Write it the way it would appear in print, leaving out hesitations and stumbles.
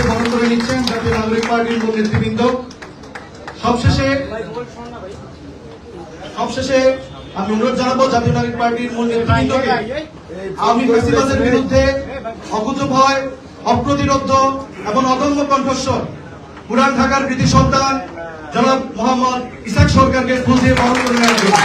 বহন করে নিচ্ছেন জাতীয় নাগরিক পার্টির মূল নেতৃবৃন্দ। সবশেষে আমি অনুরোধ জানাবো জাতীয় নাগরিক পার্টির মূল নেতৃবৃন্দকে আওয়ামী ফ্যাসিবাদের বিরুদ্ধে অকুতোভয়, অপ্রতিরোধ এবং অদম্য কণ্ঠস্বর পুরান ঢাকার কৃতি সন্তান জনাব মোহাম্মদ ইসাক সরকারকে ফুল দিয়ে বহন করে নেওয়ার জন্য।